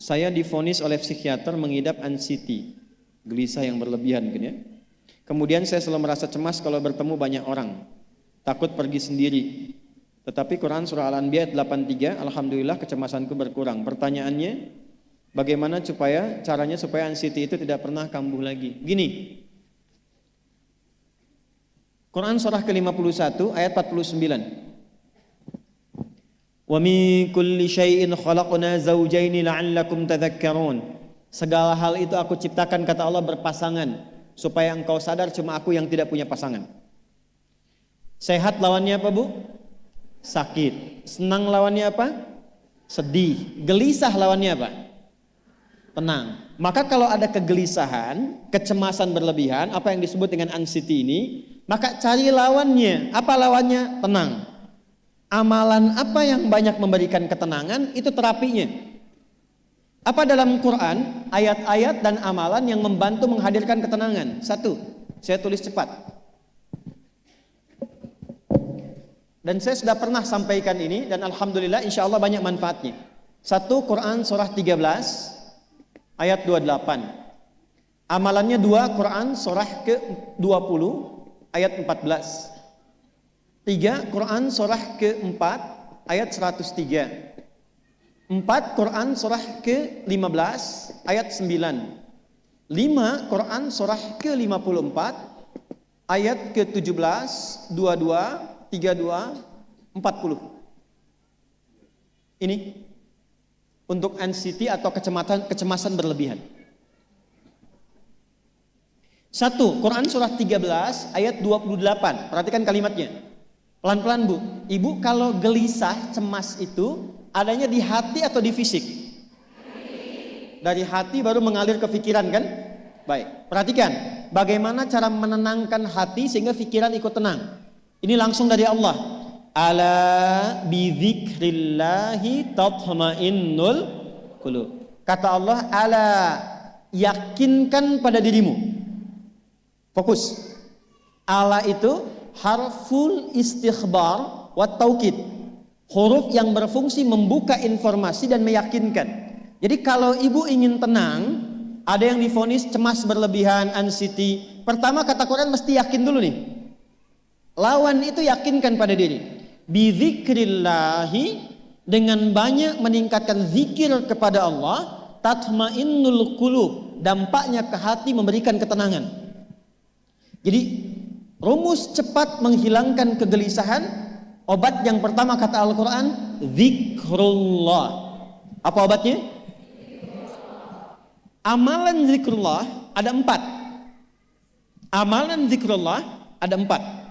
Saya divonis oleh psikiater mengidap anxiety, gelisah yang berlebihan mungkin ya. Kemudian saya selalu merasa cemas kalau bertemu banyak orang, takut pergi sendiri. Tetapi Quran surah Al-Anbiya 83, alhamdulillah kecemasanku berkurang. Pertanyaannya, bagaimana caranya supaya anxiety itu tidak pernah kambuh lagi? Gini, Quran surah ke-51 ayat 49. Wa min kulli syai'in khalaqna zawjaini la'allakum tadhakkarun. Segala hal itu aku ciptakan, kata Allah, berpasangan supaya engkau sadar cuma aku yang tidak punya pasangan. Sehat lawannya apa, Bu? Sakit. Senang lawannya apa? Sedih. Gelisah lawannya apa? Tenang. Maka kalau ada kegelisahan, kecemasan berlebihan, apa yang disebut dengan anxiety ini, maka cari lawannya. Apa lawannya? Tenang. Amalan apa yang banyak memberikan ketenangan, itu terapinya. Apa dalam Quran, ayat-ayat dan amalan yang membantu menghadirkan ketenangan? Satu, saya tulis cepat. Dan saya sudah pernah sampaikan ini dan alhamdulillah insya Allah banyak manfaatnya. Satu, Quran surah 13 ayat 28. Amalannya dua, Quran surah ke-20 ayat 14. Tiga, Quran surah ke-4 ayat 103. 4, Quran surah ke-15 ayat 9. 5, Quran surah ke-54 ayat ke-17, 22, 32, 40. Ini untuk anxiety atau kecemasan berlebihan. 1, Quran surah 13 ayat 28. Perhatikan kalimatnya. Pelan-pelan, Bu. Ibu kalau gelisah, cemas itu adanya di hati atau di fisik? Dari hati baru mengalir ke pikiran kan? Baik, perhatikan bagaimana cara menenangkan hati sehingga pikiran ikut tenang. Ini langsung dari Allah. Ala bidzikrillahi tatma'innul qulub. Kata Allah, ala, yakinkan pada dirimu. Fokus. Ala itu harful istikhbar wa taukid, huruf yang berfungsi membuka informasi dan meyakinkan. Jadi kalau ibu ingin tenang, ada yang divonis cemas berlebihan, anxiety, pertama kata Quran mesti yakin dulu nih. Lawan itu yakinkan pada diri. Bidzikrillahi, dengan banyak meningkatkan zikir kepada Allah, tatmainnul qulub, dampaknya ke hati memberikan ketenangan. Jadi rumus cepat menghilangkan kegelisahan, obat yang pertama kata Al-Quran, zikrullah. Apa obatnya? Amalan zikrullah ada 4. Amalan zikrullah ada 4.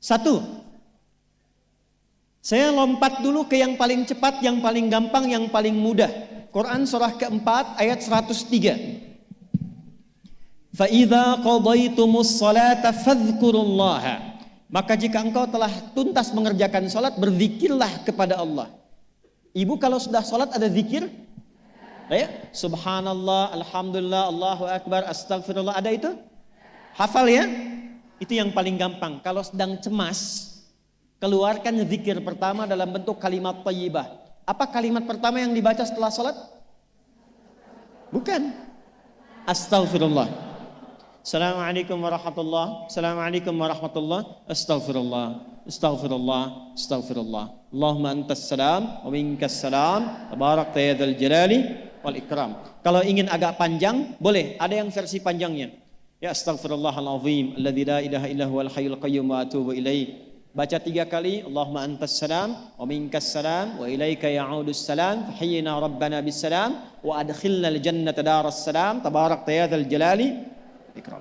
1, saya lompat dulu ke yang paling cepat, yang paling gampang, yang paling mudah. Quran surah ke-4 ayat 103. فَإِذَا قَضَيْتُمُ الصَّلَاةَ فَاذْكُرُوا اللَّهَ. Maka jika engkau telah tuntas mengerjakan salat, berzikirlah kepada Allah. Ibu kalau sudah salat ada zikir? Ya? Subhanallah, alhamdulillah, Allahu akbar, astagfirullah, ada itu? Hafal ya? Itu yang paling gampang. Kalau sedang cemas, keluarkan zikir pertama dalam bentuk kalimat thayyibah. Apa kalimat pertama yang dibaca setelah salat? Bukan. Astagfirullah. Assalamualaikum warahmatullah. Assalamualaikum warahmatullah. Astaghfirullah. Astaghfirullah. Astaghfirullah. Allahumma antas salam wa minkas salam. Tabarakta ya dzal jalali wal ikram. Kalau ingin agak panjang, boleh. Ada yang versi panjangnya. Ya astaghfirullahalazim alladzi la ilaha illa huwal hayyul qayyum wa atubu ilaih. Baca 3 kali. Allahumma antas salam wa minkas salam wa ilaika ya'udus salam. Fahayyina rabbana bis salam wa adkhilna al jannata daras salam. Tabarakta ya dzal jalali.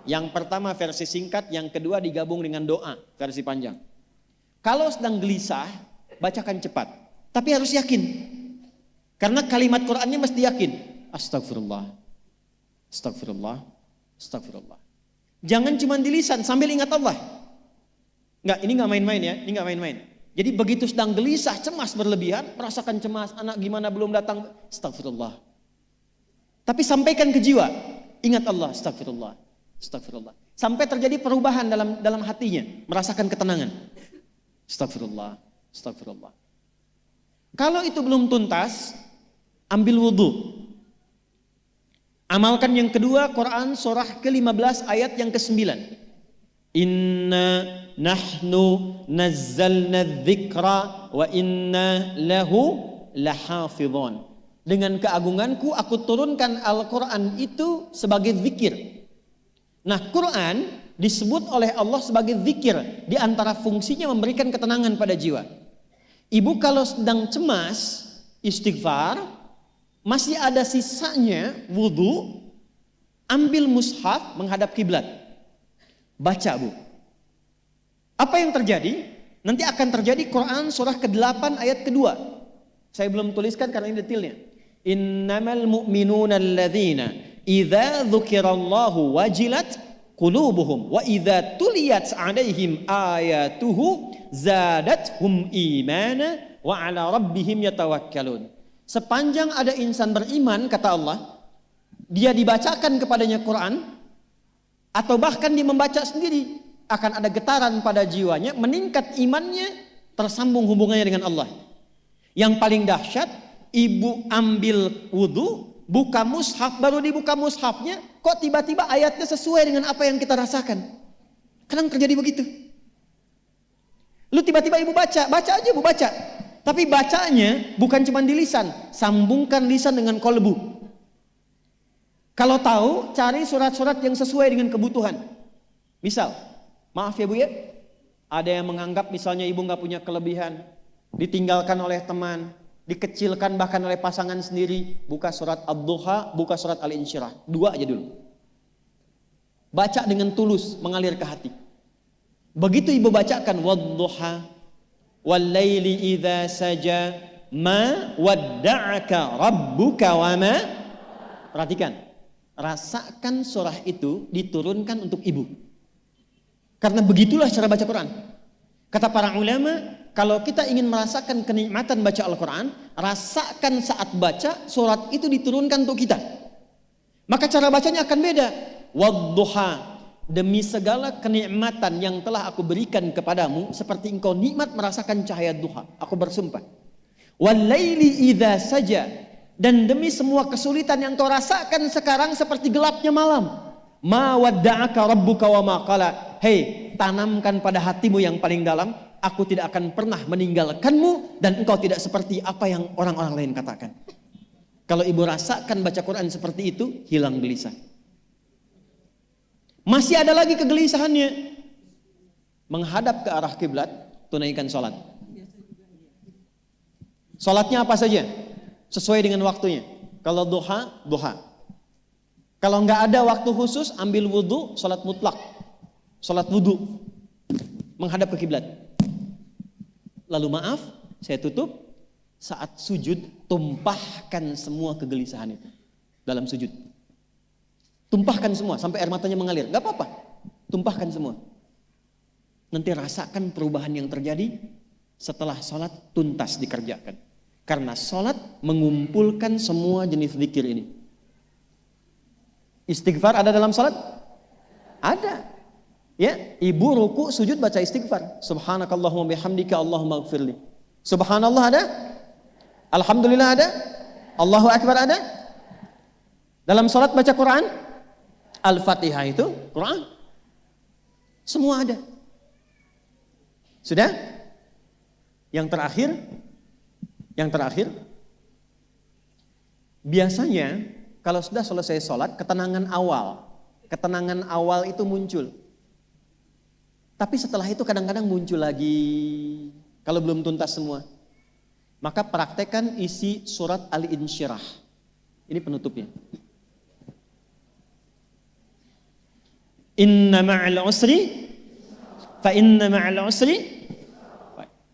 Yang pertama versi singkat, yang kedua digabung dengan doa versi panjang. Kalau sedang gelisah, bacakan cepat, tapi harus yakin. Karena kalimat Qur'annya mesti yakin. Astagfirullah, astagfirullah, astagfirullah. Jangan cuma di lisan sambil ingat Allah. Enggak, ini enggak main-main ya, ini enggak main-main. Jadi begitu sedang gelisah, cemas berlebihan, merasakan cemas, anak gimana belum datang, astagfirullah. Tapi sampaikan ke jiwa, ingat Allah, astagfirullah. Astagfirullah. Sampai terjadi perubahan dalam hatinya, merasakan ketenangan. Astagfirullah, astagfirullah. Kalau itu belum tuntas, ambil wudhu. Amalkan yang kedua, Quran surah ke-15 ayat yang ke-9. Inna nahnu nazzalna dzikra wa inna lahu lahafidhun. Dengan keagunganku aku turunkan Al-Quran itu sebagai zikir. Nah, Quran disebut oleh Allah sebagai zikir. Di antara fungsinya memberikan ketenangan pada jiwa. Ibu kalau sedang cemas, istighfar, masih ada sisanya wudhu, ambil mushaf menghadap kiblat. Baca, Bu. Apa yang terjadi? Nanti akan terjadi Quran surah ke-8 ayat kedua. Saya belum tuliskan karena ini detailnya. Innamal mu'minuna alladzina idza dzukirallahu wajilat qulubuhum wa idza tuliyat 'alaihim ayatuhu zadathum imana wa 'ala rabbihim yatawakkalun. Sepanjang ada insan beriman, kata Allah, dia dibacakan kepadanya Quran atau bahkan dia membaca sendiri, akan ada getaran pada jiwanya, meningkat imannya, tersambung hubungannya dengan Allah. Yang paling dahsyat, ibu ambil wudhu, buka mushaf, baru dibuka mushafnya, kok tiba-tiba ayatnya sesuai dengan apa yang kita rasakan. Kadang terjadi begitu. Lu tiba-tiba ibu baca aja ibu baca. Tapi bacanya bukan cuma di lisan, sambungkan lisan dengan kolbu. Kalau tahu, cari surat-surat yang sesuai dengan kebutuhan. Misal, maaf ya Bu ya, ada yang menganggap misalnya ibu nggak punya kelebihan, ditinggalkan oleh teman, dikecilkan bahkan oleh pasangan sendiri, buka surat Ad-Duha, buka surat Al-Insyirah, 2 aja dulu. Baca dengan tulus, mengalir ke hati. Begitu ibu bacakan Wad-Duha, Wal-Laili idza saja, ma wadda'aka rabbuka wa ma. Perhatikan, rasakan surah itu diturunkan untuk ibu. Karena begitulah cara baca Quran. Kata para ulama, kalau kita ingin merasakan kenikmatan baca Al-Quran, rasakan saat baca surat itu diturunkan untuk kita. Maka cara bacanya akan beda. Wadduha, demi segala kenikmatan yang telah aku berikan kepadamu, seperti engkau nikmat merasakan cahaya duha, aku bersumpah. Wal-laili idza saja, dan demi semua kesulitan yang kau rasakan sekarang seperti gelapnya malam. Ma wadda'aka rabbuka wa ma qala. Hei, tanamkan pada hatimu yang paling dalam, aku tidak akan pernah meninggalkanmu dan engkau tidak seperti apa yang orang-orang lain katakan. Kalau ibu rasakan baca Quran seperti itu, hilang gelisah. Masih ada lagi kegelisahannya. Menghadap ke arah kiblat, tunaikan sholat. Sholatnya apa saja? Sesuai dengan waktunya. Kalau duha, duha. Kalau nggak ada waktu khusus, ambil wudhu, sholat mutlak. Sholat wudhu. Menghadap ke kiblat. Lalu maaf, saya tutup. Saat sujud, tumpahkan semua kegelisahan itu. Dalam sujud. Tumpahkan semua, sampai air matanya mengalir. Gak apa-apa, tumpahkan semua. Nanti rasakan perubahan yang terjadi setelah sholat tuntas dikerjakan. Karena sholat mengumpulkan semua jenis zikir ini. Istighfar ada dalam sholat? Ada. Ya, ibu ruku sujud baca istighfar. Subhanakallahumma bihamdika Allahumma ighfirli. Subhanallah ada? Alhamdulillah ada? Allahu Akbar ada? Dalam sholat baca Quran? Al-Fatihah itu Quran. Semua ada. Sudah? Yang terakhir, biasanya kalau sudah selesai sholat, ketenangan awal itu muncul. Tapi setelah itu kadang-kadang muncul lagi, kalau belum tuntas semua. Maka praktekkan isi surat Al-Insyirah. Ini penutupnya. Inna ma'al usri, fa inna ma'al usri.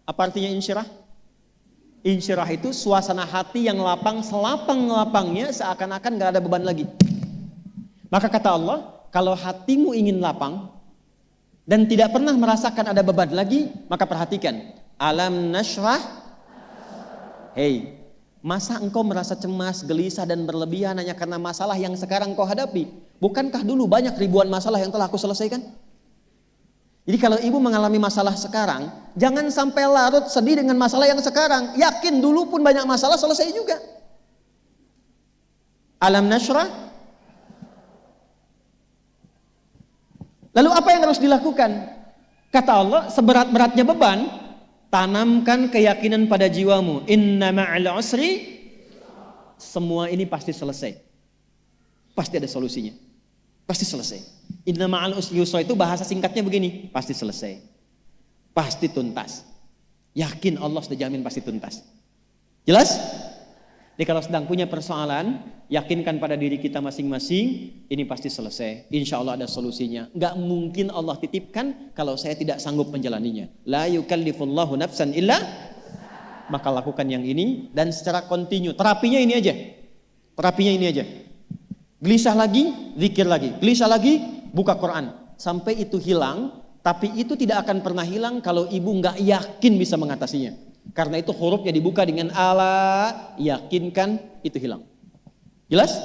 Apa artinya insyirah? Insyirah itu suasana hati yang lapang, selapang-lapangnya seakan-akan gak ada beban lagi. Maka kata Allah, kalau hatimu ingin lapang dan tidak pernah merasakan ada beban lagi, maka perhatikan. Alam nashrah. Hei, masa engkau merasa cemas, gelisah dan berlebihan hanya karena masalah yang sekarang kau hadapi? Bukankah dulu banyak ribuan masalah yang telah aku selesaikan? Jadi kalau ibu mengalami masalah sekarang, jangan sampai larut sedih dengan masalah yang sekarang. Yakin dulu pun banyak masalah selesai juga. Alam nashrah. Lalu apa yang harus dilakukan? Kata Allah, seberat-beratnya beban, tanamkan keyakinan pada jiwamu. Inna ma'al usri, semua ini pasti selesai. Pasti ada solusinya. Pasti selesai. Inna ma'al usri yusra itu bahasa singkatnya begini, pasti selesai. Pasti tuntas. Yakin Allah sudah jamin pasti tuntas. Jelas? Jadi kalau sedang punya persoalan, yakinkan pada diri kita masing-masing, ini pasti selesai. Insya Allah ada solusinya. Gak mungkin Allah titipkan kalau saya tidak sanggup menjalaninya. La yukallifullahu nafsan illa, maka lakukan yang ini dan secara kontinu. Terapinya ini aja. Terapinya ini aja. Gelisah lagi, zikir lagi. Gelisah lagi, buka Quran. Sampai itu hilang, tapi itu tidak akan pernah hilang kalau ibu gak yakin bisa mengatasinya. Karena itu hurufnya dibuka dengan ala, yakinkan, itu hilang. Jelas?